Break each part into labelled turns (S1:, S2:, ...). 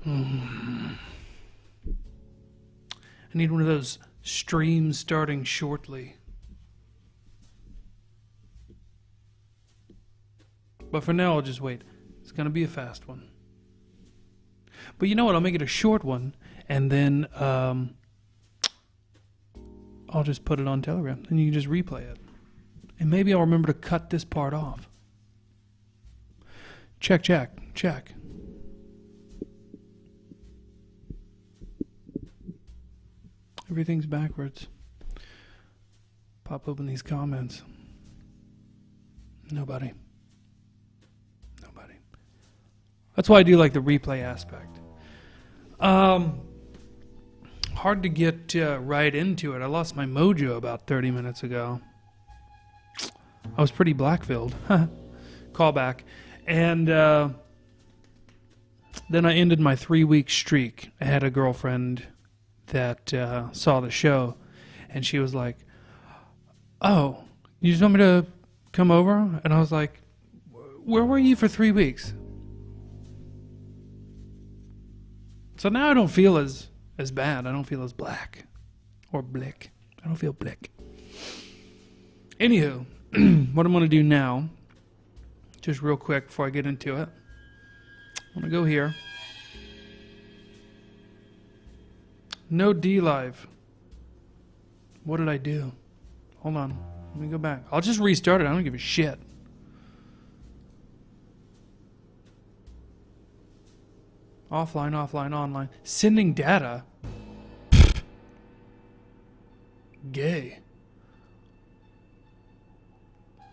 S1: I need one of those streams starting shortly. But for now, I'll just wait. It's going to be a fast one. But you know what? I'll make it a short one, and then I'll just put it on Telegram, and you can just replay it. And maybe I'll remember to cut this part off. Check, check, check. Everything's backwards. Pop open these comments. Nobody. That's why I do like the replay aspect. Hard to get right into it. I lost my mojo about 30 minutes ago. I was pretty BlackVill'd. Callback. And then I ended my 3-week streak. I had a girlfriend that saw the show, and she was like, "Oh, you just want me to come over?" And I was like, "Where were you for 3 weeks?" So now I don't feel as bad. I don't feel as black or blick. I don't feel blick. Anywho, what I'm going to do now, just real quick before I get into it, I'm going to go here. No D Live. What did I do? Hold on. Let me go back. I'll just restart it. I don't give a shit. Offline, offline, online. Sending data. Gay.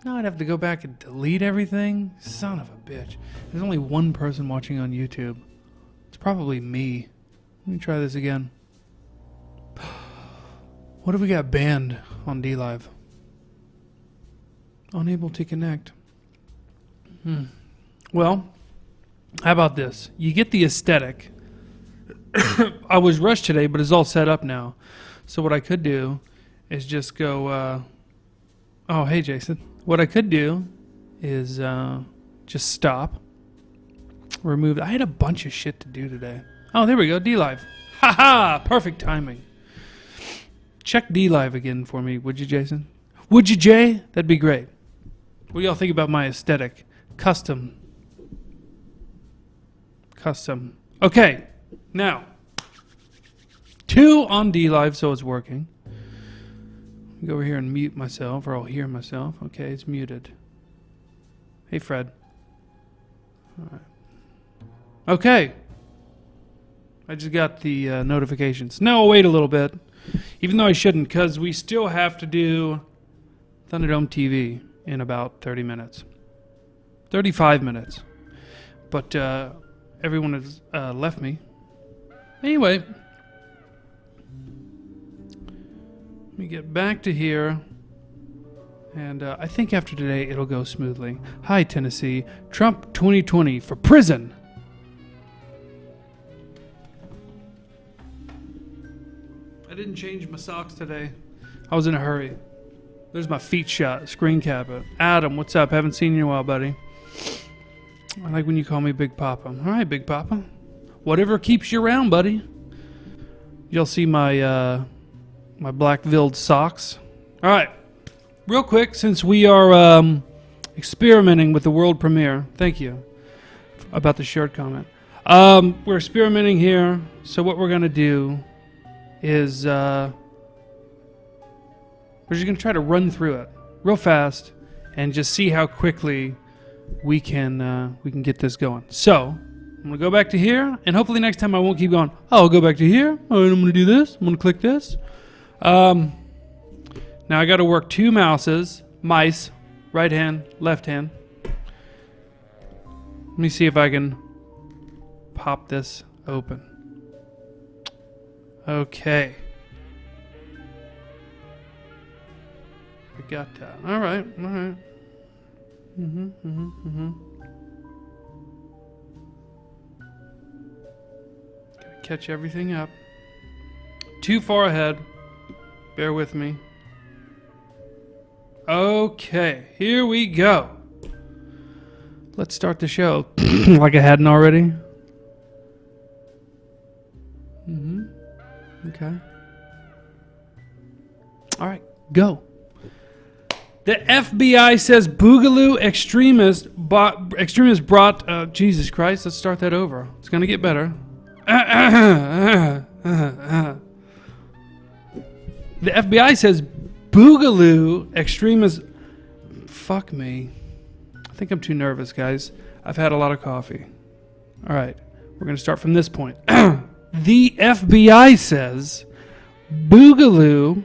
S1: Now I'd have to go back and delete everything? Son of a bitch. There's only one person watching on YouTube. It's probably me. Let me try this again. What if we got banned on DLive? Unable to connect. Well, how about this? You get the aesthetic. I was rushed today, but it's all set up now. So what I could do is just go... oh, hey, Jason. What I could do is just stop. Remove... I had a bunch of shit to do today. Oh, there we go. DLive. Ha-ha! Perfect timing. Check DLive again for me, would you, Jason? Would you, Jay? That'd be great. What do y'all think about my aesthetic? Custom. Okay, now 2 on DLive, so it's working. Go over here and mute myself, or I'll hear myself. Okay, it's muted. Hey, Fred. All right. Okay. I just got the notifications. Now I'll wait a little bit, even though I shouldn't, because we still have to do Thunderdome TV in about 30 minutes. 35 minutes. But everyone has left me. Anyway, let me get back to here. And I think after today it'll go smoothly. Hi, Tennessee. Trump 2020 for prison. I didn't change my socks today. I was in a hurry. There's my feet shot. Screen cap it. Adam, what's up? Haven't seen you in a while, buddy. I like when you call me Big Papa. All right, Big Papa. Whatever keeps you around, buddy. You'll see my my BlackVill'd socks. All right. Real quick, since we are experimenting with the world premiere. Thank you about the shirt comment. We're experimenting here. So what we're going to do is we're just going to try to run through it real fast and just see how quickly we can get this going. So I'm going to go back to here, and hopefully next time I won't keep going, oh, I'll go back to here. Oh, I'm going to do this. I'm going to click this. Now I got to work 2 mice, right hand, left hand. Let me see if I can pop this open. Okay. I got that. All right. Gotta catch everything up. Too far ahead. Bear with me. Okay, here we go. Let's start the show. Like I hadn't already. Okay. All right, go. The FBI says Boogaloo extremist brought... Jesus Christ, let's start that over. It's going to get better. The FBI says Boogaloo extremist... Fuck me. I think I'm too nervous, guys. I've had a lot of coffee. All right, we're going to start from this point. The FBI says Boogaloo...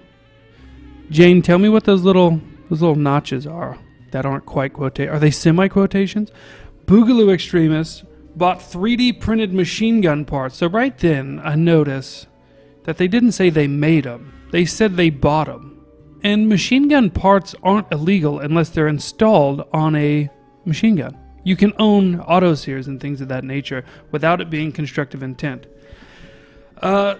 S1: Jane, tell me what those little notches are that aren't quite quotations. Are they semi-quotations? Boogaloo extremists bought 3D printed machine gun parts. So right then, I notice that they didn't say they made them. They said they bought them. And machine gun parts aren't illegal unless they're installed on a machine gun. You can own autosears and things of that nature without it being constructive intent.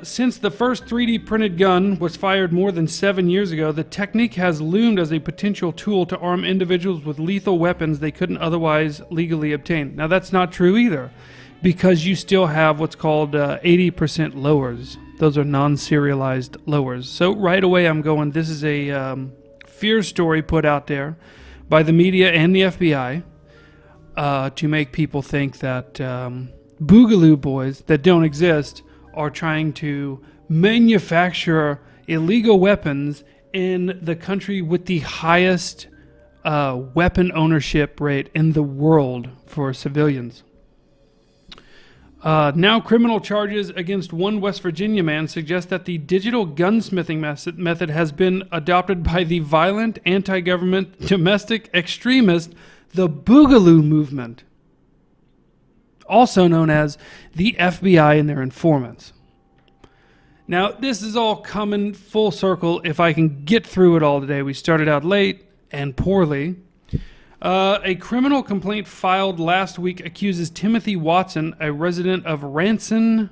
S1: Since the first 3D printed gun was fired more than 7 years ago, the technique has loomed as a potential tool to arm individuals with lethal weapons they couldn't otherwise legally obtain. Now that's not true either, because you still have what's called 80% lowers. Those are non-serialized lowers. So right away I'm going, this is a fear story put out there by the media and the FBI to make people think that Boogaloo boys that don't exist are trying to manufacture illegal weapons in the country with the highest weapon ownership rate in the world for civilians. Now criminal charges against one West Virginia man suggest that the digital gunsmithing method has been adopted by the violent anti-government domestic extremist, the Boogaloo movement, also known as the FBI and their informants. Now, this is all coming full circle if I can get through it all today. We started out late and poorly. A criminal complaint filed last week accuses Timothy Watson, a resident of Ranson,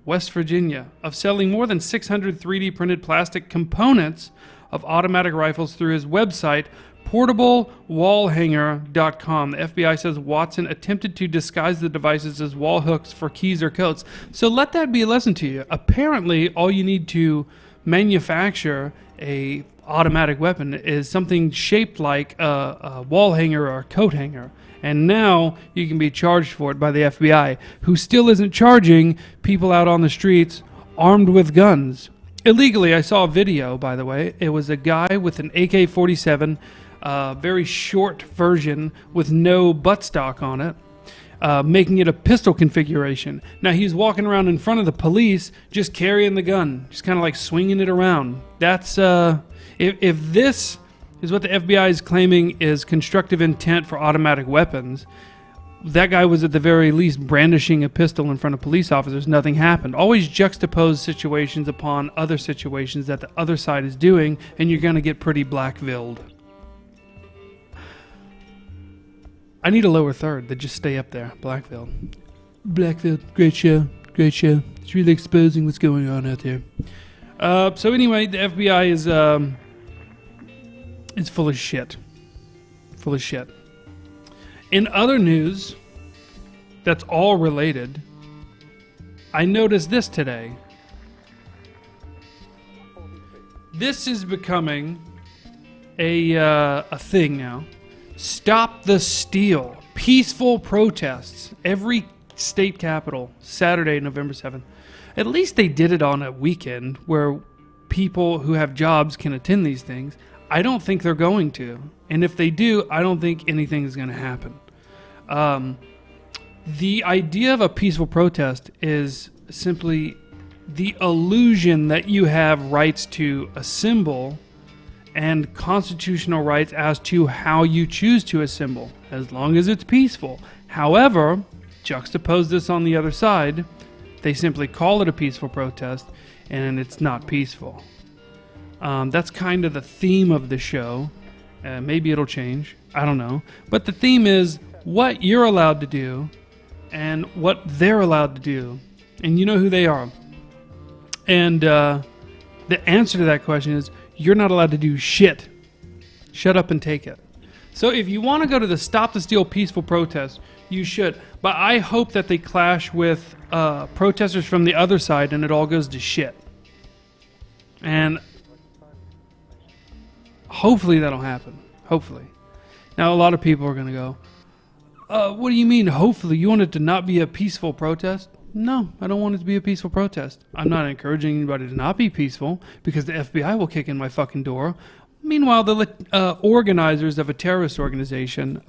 S1: West Virginia, of selling more than 600 3D printed plastic components of automatic rifles through his website, portablewallhanger.com. The FBI says Watson attempted to disguise the devices as wall hooks for keys or coats. So let that be a lesson to you. Apparently, all you need to manufacture a automatic weapon is something shaped like a wall hanger or a coat hanger. And now you can be charged for it by the FBI, who still isn't charging people out on the streets armed with guns. Illegally, I saw a video, by the way. It was a guy with an AK-47, very short version with no buttstock on it, making it a pistol configuration. Now, he's walking around in front of the police just carrying the gun, just kind of like swinging it around. That's, if this is what the FBI is claiming is constructive intent for automatic weapons, that guy was at the very least brandishing a pistol in front of police officers. Nothing happened. Always juxtapose situations upon other situations that the other side is doing, and you're going to get pretty BlackVill'd. I need a lower third that just stay up there. BlackVill'd. BlackVill'd, great show. Great show. It's really exposing what's going on out there. So anyway, the FBI is full of shit. Full of shit. In other news, that's all related, I noticed this today. This is becoming a thing now. Stop the Steal. Peaceful protests. Every state capital, Saturday, November 7th. At least they did it on a weekend where people who have jobs can attend these things. I don't think they're going to. And if they do, I don't think anything is going to happen. The idea of a peaceful protest is simply the illusion that you have rights to assemble and constitutional rights as to how you choose to assemble, as long as it's peaceful. However, juxtapose this on the other side, they simply call it a peaceful protest, and it's not peaceful. That's kind of the theme of the show. Maybe it'll change. I don't know. But the theme is what you're allowed to do and what they're allowed to do. And you know who they are. And the answer to that question is you're not allowed to do shit. Shut up and take it. So if you want to go to the Stop the Steal peaceful protest, you should. But I hope that they clash with protesters from the other side and it all goes to shit. And hopefully that'll happen. Hopefully. Now, a lot of people are going to go, what do you mean, hopefully? You want it to not be a peaceful protest? No, I don't want it to be a peaceful protest. I'm not encouraging anybody to not be peaceful because the FBI will kick in my fucking door. Meanwhile, the organizers of a terrorist organization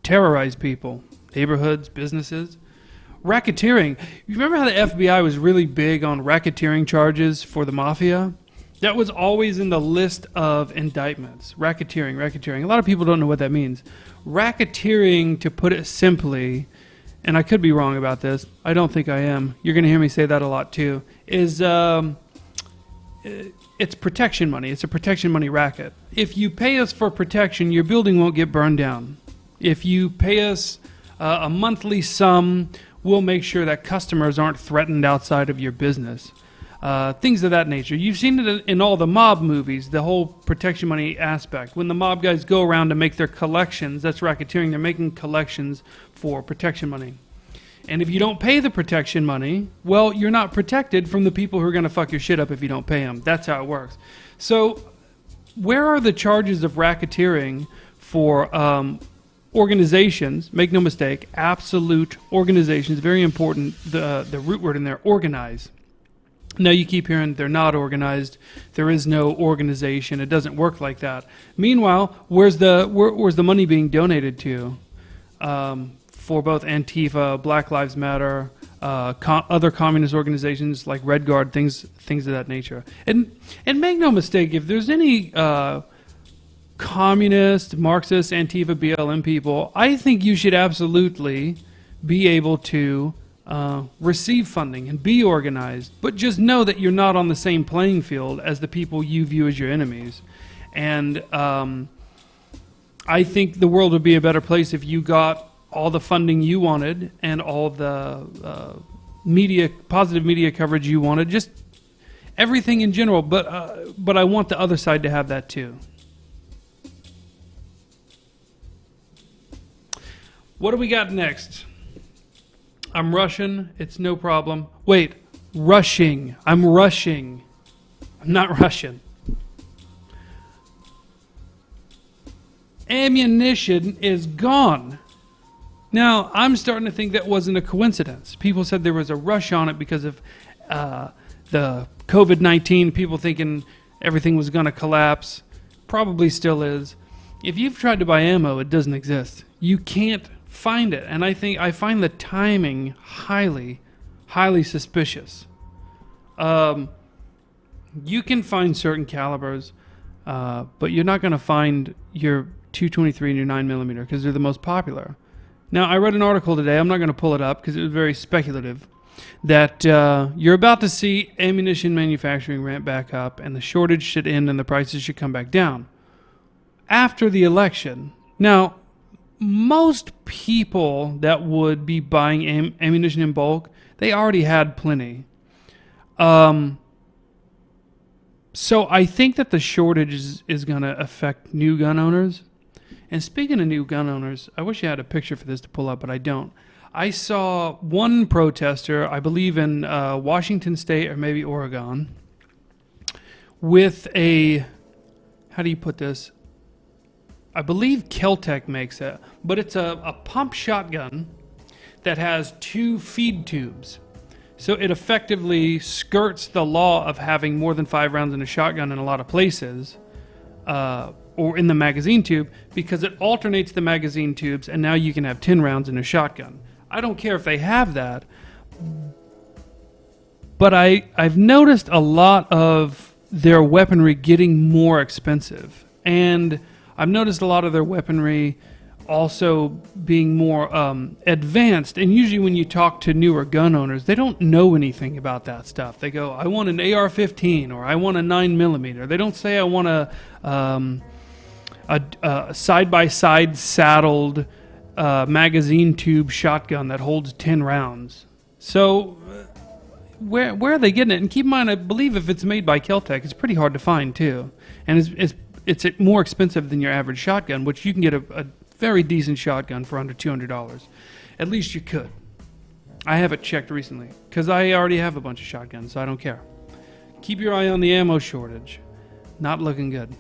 S1: terrorize people, neighborhoods, businesses. Racketeering. You remember how the FBI was really big on racketeering charges for the mafia? That was always in the list of indictments. Racketeering. A lot of people don't know what that means. Racketeering, to put it simply, and I could be wrong about this, I don't think I am, you're going to hear me say that a lot too, is it's protection money. It's a protection money racket. If you pay us for protection, your building won't get burned down. If you pay us a monthly sum, we'll make sure that customers aren't threatened outside of your business. Things of that nature. You've seen it in all the mob movies, the whole protection money aspect. When the mob guys go around to make their collections, that's racketeering. They're making collections for protection money. And if you don't pay the protection money, well, you're not protected from the people who are going to fuck your shit up if you don't pay them. That's how it works. So where are the charges of racketeering for organizations? Make no mistake, absolute organizations, very important, the root word in there, organize. Now you keep hearing they're not organized. There is no organization. It doesn't work like that. Meanwhile, where's the money being donated to for both Antifa, Black Lives Matter, other communist organizations like Red Guard, things of that nature? And make no mistake, if there's any communist, Marxist, Antifa, BLM people, I think you should absolutely be able to receive funding and be organized, but just know that you're not on the same playing field as the people you view as your enemies. And I think the world would be a better place if you got all the funding you wanted and all the positive media coverage you wanted, just everything in general. But I want the other side to have that too. What do we got next? I'm Russian. It's no problem. Wait, rushing. I'm rushing. I'm not Russian. Ammunition is gone. Now, I'm starting to think that wasn't a coincidence. People said there was a rush on it because of the COVID-19, people thinking everything was going to collapse. Probably still is. If you've tried to buy ammo, it doesn't exist. You can't find it, and I find the timing highly suspicious. You can find certain calibers, but you're not going to find your 223 and your 9mm because they're the most popular. Now, I read an article today, I'm not going to pull it up because it was very speculative, that you're about to see ammunition manufacturing ramp back up and the shortage should end and the prices should come back down after the election. Now, most people that would be buying ammunition in bulk, they already had plenty. So I think that the shortage is going to affect new gun owners. And speaking of new gun owners, I wish I had a picture for this to pull up, but I don't. I saw one protester, I believe in Washington State or maybe Oregon, with a, how do you put this? I believe Kel-Tec makes it, but it's a pump shotgun that has 2 feed tubes. So it effectively skirts the law of having more than 5 rounds in a shotgun in a lot of places, or in the magazine tube, because it alternates the magazine tubes, and now you can have 10 rounds in a shotgun. I don't care if they have that, but I've noticed a lot of their weaponry getting more expensive, and I've noticed a lot of their weaponry also being more advanced. And usually when you talk to newer gun owners, they don't know anything about that stuff. They go, I want an AR-15 or I want a 9mm. They don't say I want a side-by-side saddled magazine tube shotgun that holds 10 rounds. So where are they getting it? And keep in mind, I believe if it's made by Kel-Tec, it's pretty hard to find too. And it's more expensive than your average shotgun, which you can get a very decent shotgun for under $200. At least you could. I have it checked recently because I already have a bunch of shotguns, so I don't care. Keep your eye on the ammo shortage. Not looking good.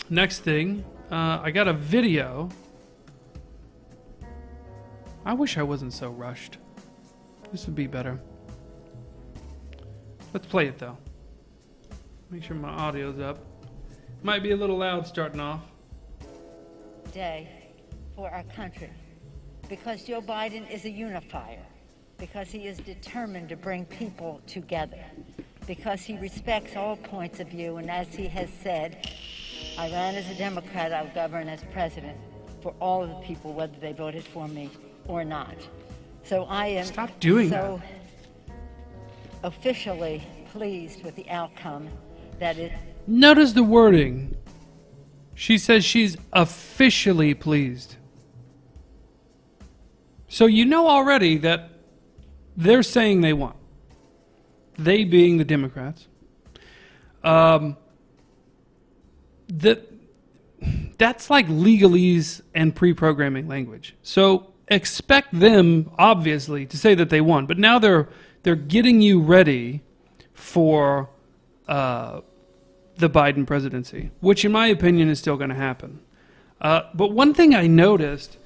S1: Next thing, I got a video. I wish I wasn't so rushed. This would be better. Let's play it though. Make sure my audio's up. Might be a little loud starting off.
S2: Day for our country, because Joe Biden is a unifier, because he is determined to bring people together, because he respects all points of view, and as he has said, I ran as a Democrat, I'll govern as president for all of the people, whether they voted for me or not. So I am
S1: Stop doing that.
S2: Officially pleased with the outcome that it.
S1: Notice the wording. She says she's officially pleased. So you know already that they're saying they won. They being the Democrats. That's like legalese and pre-programming language. So expect them, obviously, to say that they won. But now they're getting you ready for the Biden presidency, which in my opinion is still going to happen. But one thing I noticed,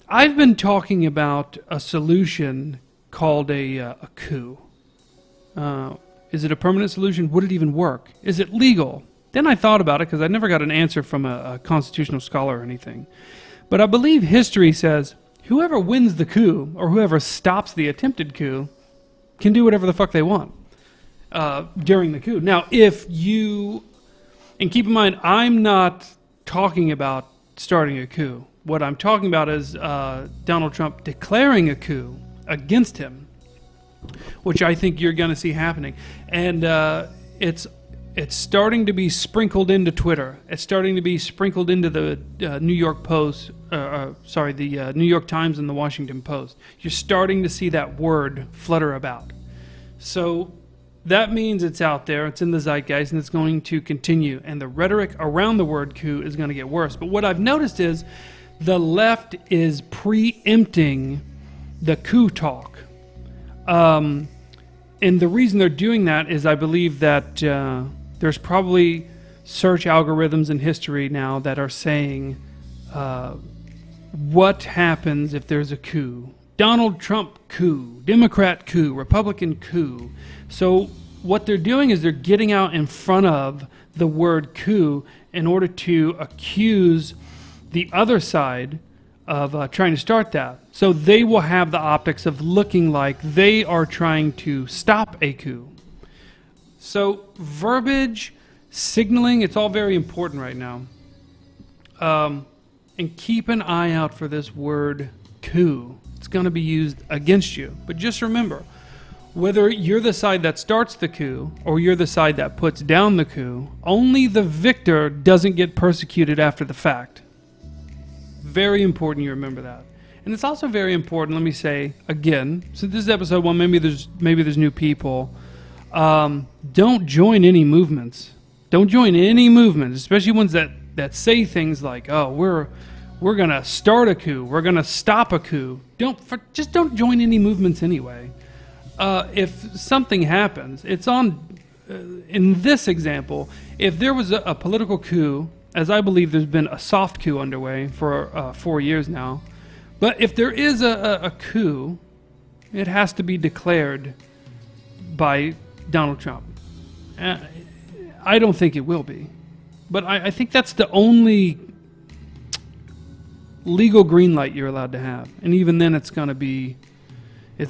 S1: I've been talking about a solution called a coup. Is it a permanent solution? Would it even work? Is it legal? Then I thought about it because I never got an answer from a constitutional scholar or anything. But I believe history says whoever wins the coup or whoever stops the attempted coup can do whatever the fuck they want during the coup. Now, if you... And keep in mind, I'm not talking about starting a coup. What I'm talking about is Donald Trump declaring a coup against him, which I think you're going to see happening. And it's starting to be sprinkled into Twitter. It's starting to be sprinkled into the New York Post, the New York Times and the Washington Post. You're starting to see that word flutter about. So that means it's out there, it's in the zeitgeist, and it's going to continue. And the rhetoric around the word coup is going to get worse. But what I've noticed is the left is preempting the coup talk. And the reason they're doing that is I believe that there's probably search algorithms in history now that are saying what happens if there's a coup. Donald Trump coup, Democrat coup, Republican coup. So what they're doing is they're getting out in front of the word coup in order to accuse the other side of trying to start that. So they will have the optics of looking like they are trying to stop a coup. So verbiage, signaling, it's all very important right now. And keep an eye out for this word coup. It's going to be used against you. But just remember, whether you're the side that starts the coup or you're the side that puts down the coup, only the victor doesn't get persecuted after the fact. Very important you remember that. And it's also very important, let me say again, so this is episode 1, maybe there's new people. Don't join any movements. Don't join any movements, especially ones that say things like, "Oh, we're gonna start a coup. We're gonna stop a coup." Just don't join any movements anyway. If something happens, it's on. In this example, if there was a political coup, as I believe there's been a soft coup underway for 4 years now, but if there is a coup, it has to be declared by Donald Trump. I don't think it will be, but I think that's the only legal green light you're allowed to have, and even then, it's gonna be a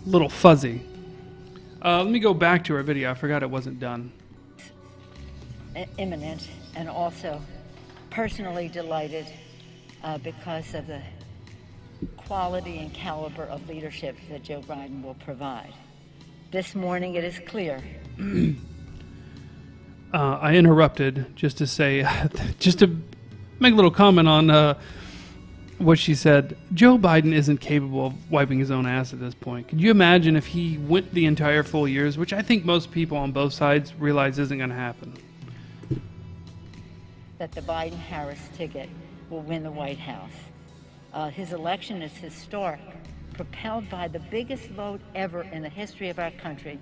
S1: little fuzzy. Let me go back to our video. I forgot it wasn't done.
S2: Imminent, and also personally delighted because of the quality and caliber of leadership that Joe Biden will provide. This morning it is clear.
S1: I interrupted just to say, just to make a little comment on what she said. Joe Biden isn't capable of wiping his own ass at this point. Could you imagine if he went the entire 4 years, which I think most people on both sides realize isn't going to happen?
S2: That the Biden-Harris ticket will win the White House. His election is historic, propelled by the biggest vote ever in the history of our country,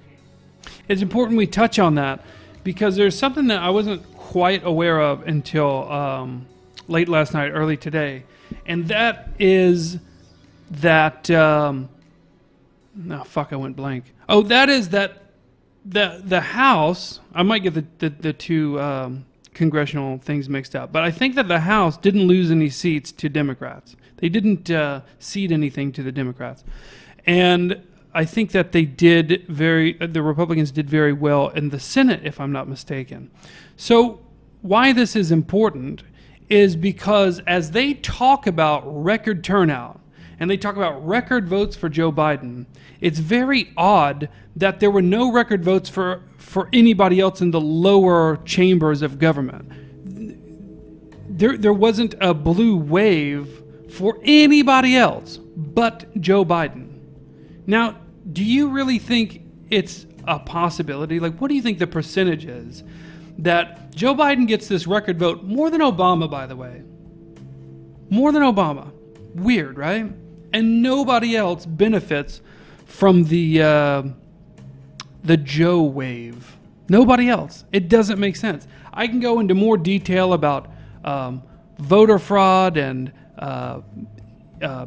S1: It's important we touch on that because there's something that I wasn't quite aware of until late last night, early today. And that is that... I went blank. Oh, that is that the House... I might get the two congressional things mixed up. But I think that the House didn't lose any seats to Democrats. They didn't cede anything to the Democrats. And I think that the Republicans did very well in the Senate, if I'm not mistaken. So why this is important is because as they talk about record turnout and they talk about record votes for Joe Biden, it's very odd that there were no record votes for anybody else in the lower chambers of government. There wasn't a blue wave for anybody else but Joe Biden. Now, do you really think it's a possibility? Like, what do you think the percentage is that Joe Biden gets this record vote, more than Obama, by the way? More than Obama. Weird, right? And nobody else benefits from the Joe wave. Nobody else. It doesn't make sense. I can go into more detail about voter fraud and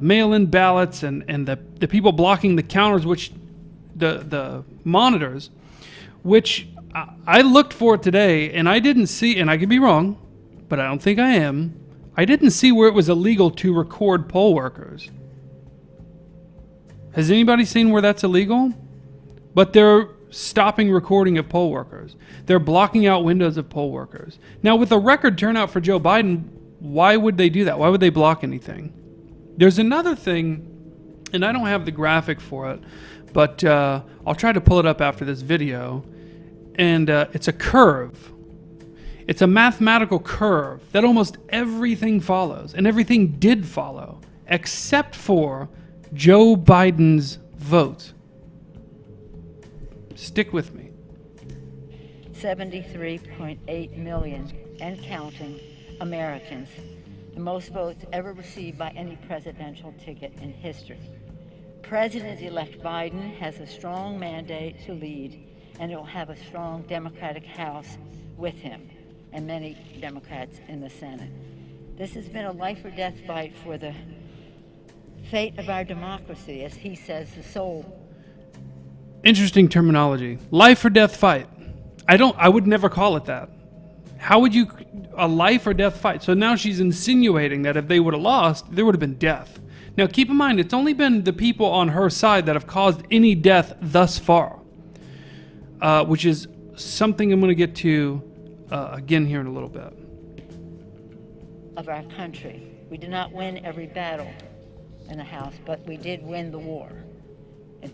S1: mail-in ballots and the people blocking the counters, which the monitors, which I looked for today, and I didn't see, and I could be wrong, but I don't think I am, I didn't see where it was illegal to record poll workers. Has anybody seen where that's illegal? But they're stopping recording of poll workers. They're blocking out windows of poll workers. Now, with a record turnout for Joe Biden, why would they do that? Why would they block anything? There's another thing, and I don't have the graphic for it, but I'll try to pull it up after this video. And it's a curve. It's a mathematical curve that almost everything follows, and everything did follow, except for Joe Biden's vote. Stick with me.
S2: 73.8 million and counting Americans, the most votes ever received by any presidential ticket in history. President-elect Biden has a strong mandate to lead, and it will have a strong Democratic House with him and many Democrats in the Senate. This has been a life or death fight for the fate of our democracy, as he says, the soul.
S1: Interesting terminology. Life or death fight. I would never call it that. How would you, a life or death fight? So now she's insinuating that if they would have lost, there would have been death. Now keep in mind, it's only been the people on her side that have caused any death thus far, which is something I'm going to get to again here in a little bit.
S2: Of our country. We did not win every battle in the House, but we did win the war. And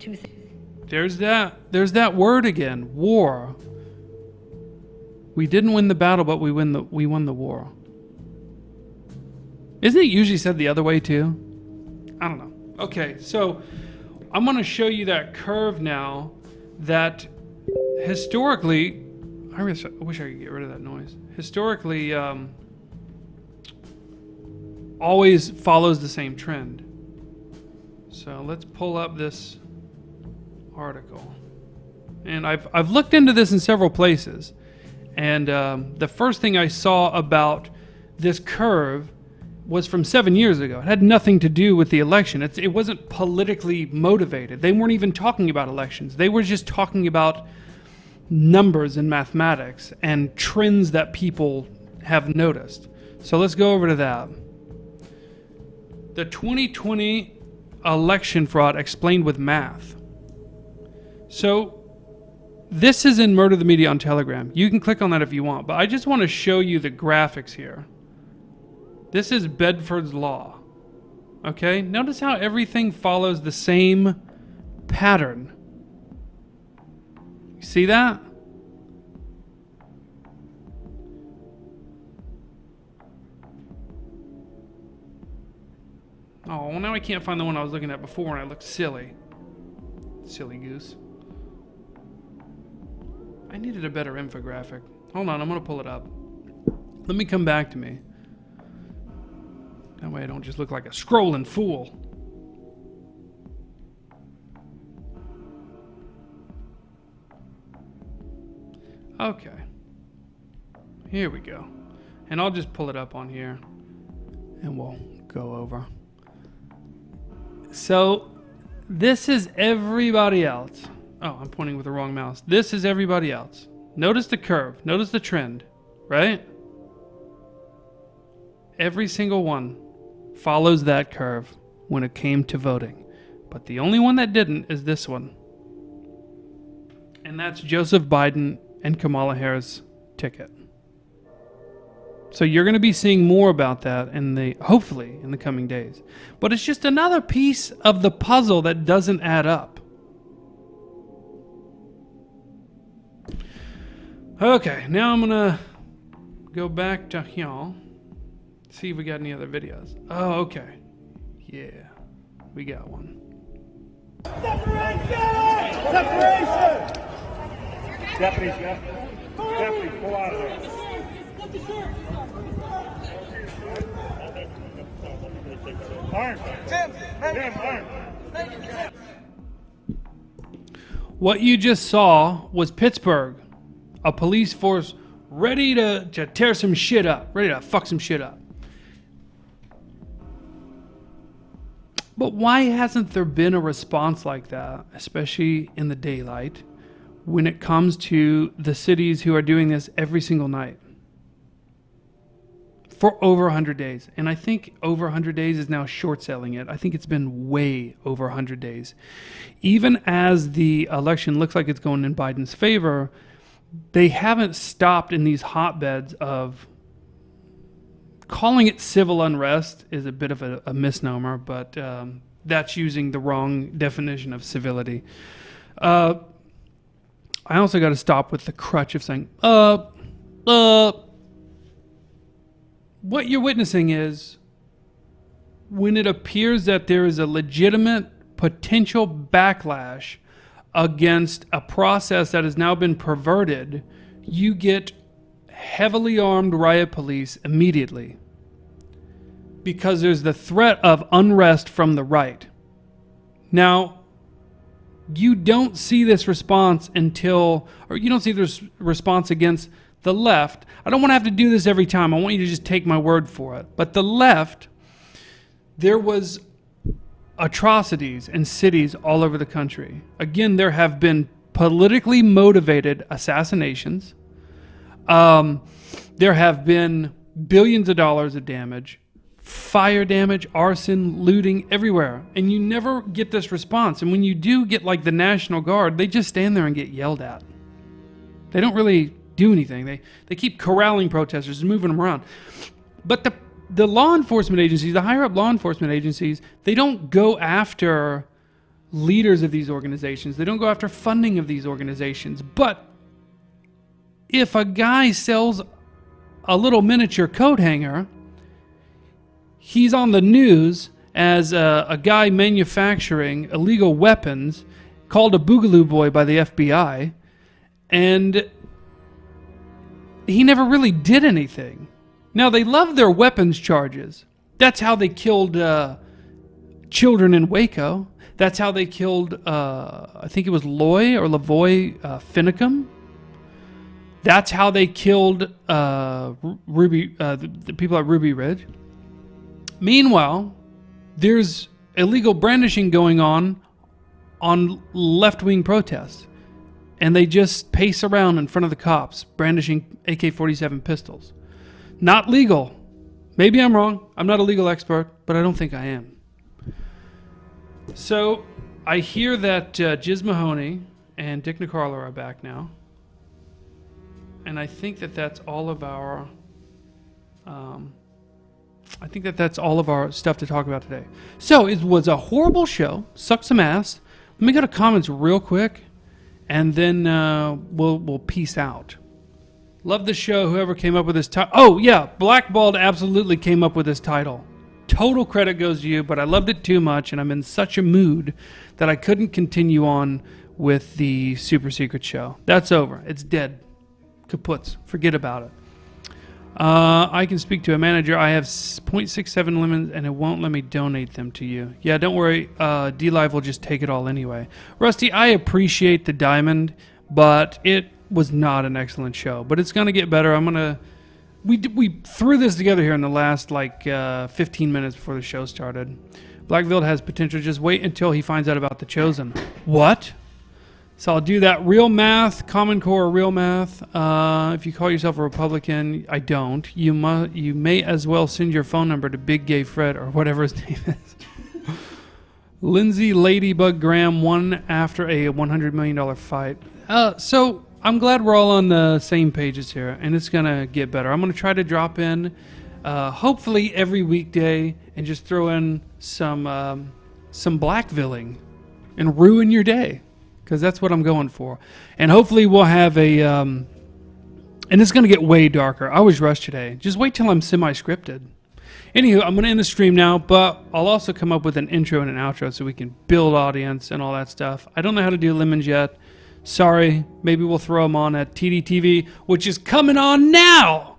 S1: There's that word again, war. We didn't win the battle, but we won the war. Isn't it usually said the other way too? I don't know. Okay, so I'm going to show you that curve now that historically, I wish I could get rid of that noise. Historically, always follows the same trend. So let's pull up this article. And I've looked into this in several places. And the first thing I saw about this curve was from 7 years ago. It had nothing to do with the election. It wasn't politically motivated. They weren't even talking about elections. They were just talking about numbers and mathematics and trends that people have noticed. So let's go over to that. The 2020 election fraud explained with math. So this is in Murder the Media on Telegram. You can click on that if you want, but I just want to show you the graphics here. This is Bedford's Law. Okay? Notice how everything follows the same pattern. You see that? Oh, well now I can't find the one I was looking at before and I looked silly. Silly goose. I needed a better infographic. Hold on, I'm going to pull it up. Let me come back to me. That way I don't just look like a scrolling fool. Okay. Here we go. And I'll just pull it up on here and we'll go over. So this is everybody else. Oh, I'm pointing with the wrong mouse. This is everybody else. Notice the curve. Notice the trend, right? Every single one follows that curve when it came to voting. But the only one that didn't is this one. And that's Joseph Biden and Kamala Harris' ticket. So you're going to be seeing more about that hopefully in the coming days. But it's just another piece of the puzzle that doesn't add up. Okay, now I'm going to go back to y'all. See if we got any other videos. Oh, okay. Yeah, we got one.
S3: Separation! Separation! Deputies, deputies, pull out of there. Arm. Tim, arm.
S1: What you just saw was Pittsburgh, a police force ready to tear some shit up, ready to fuck some shit up. But why hasn't there been a response like that, especially in the daylight, when it comes to the cities who are doing this every single night? For over 100 days. And I think over 100 days is now short selling it. I think it's been way over 100 days. Even as the election looks like it's going in Biden's favor, they haven't stopped in these hotbeds of calling it civil unrest is a bit of a misnomer, but that's using the wrong definition of civility. I also got to stop with the crutch of saying, what you're witnessing is when it appears that there is a legitimate potential backlash against a process that has now been perverted, you get heavily armed riot police immediately because there's the threat of unrest from the right. Now, you don't see this response you don't see this response against the left. I don't want to have to do this every time. I want you to just take my word for it. But the left, there was atrocities in cities all over the country. Again, there have been politically motivated assassinations. There have been billions of dollars of damage, fire damage, arson, looting everywhere. And you never get this response. And when you do get like the National Guard, they just stand there and get yelled at. They don't really do anything. They keep corralling protesters and moving them around. But the law enforcement agencies, the higher up law enforcement agencies, they don't go after leaders of these organizations. They don't go after funding of these organizations. But if a guy sells a little miniature coat hanger, he's on the news as a guy manufacturing illegal weapons, called a Boogaloo Boy by the FBI, and he never really did anything. Now, they love their weapons charges. That's how they killed children in Waco. That's how they killed, I think it was Lavoy Finicum. That's how they killed the people at Ruby Ridge. Meanwhile, there's illegal brandishing going on left-wing protests. And they just pace around in front of the cops, brandishing AK-47 pistols. Not legal. Maybe I'm wrong. I'm not a legal expert, but I don't think I am. So I hear that Jiz Mahoney and Dick Nicarlo are back now. And I think that's all of our... that's all of our stuff to talk about today. So it was a horrible show. Sucked some ass. Let me go to comments real quick. And then we'll peace out. Love the show. Whoever came up with this title. Oh, yeah. BlackVill'd absolutely came up with this title. Total credit goes to you, but I loved it too much, and I'm in such a mood that I couldn't continue on with the Super Secret show. That's over. It's dead. Kaputs. Forget about it. I can speak to a manager. I have 0.67 lemons, and it won't let me donate them to you. Yeah, don't worry. D-Live will just take it all anyway. Rusty, I appreciate the diamond, but it was not an excellent show, but it's going to get better. We threw this together here in the last 15 minutes before the show started. BlackVill'd has potential. Just wait until he finds out about The Chosen. What? So I'll do that. Real math, Common Core, real math. If you call yourself a Republican, I don't. You may as well send your phone number to Big Gay Fred or whatever his name is. Lindsay Ladybug Graham won after a $100 million fight. So I'm glad we're all on the same pages here, and it's going to get better. I'm going to try to drop in hopefully every weekday and just throw in some BlackVill'ing and ruin your day, because that's what I'm going for. And hopefully we'll have a... and it's going to get way darker. I was rushed today. Just wait till I'm semi-scripted. Anywho, I'm going to end the stream now, but I'll also come up with an intro and an outro so we can build audience and all that stuff. I don't know how to do lemons yet. Sorry. Maybe we'll throw them on at TDTV, which is coming on now.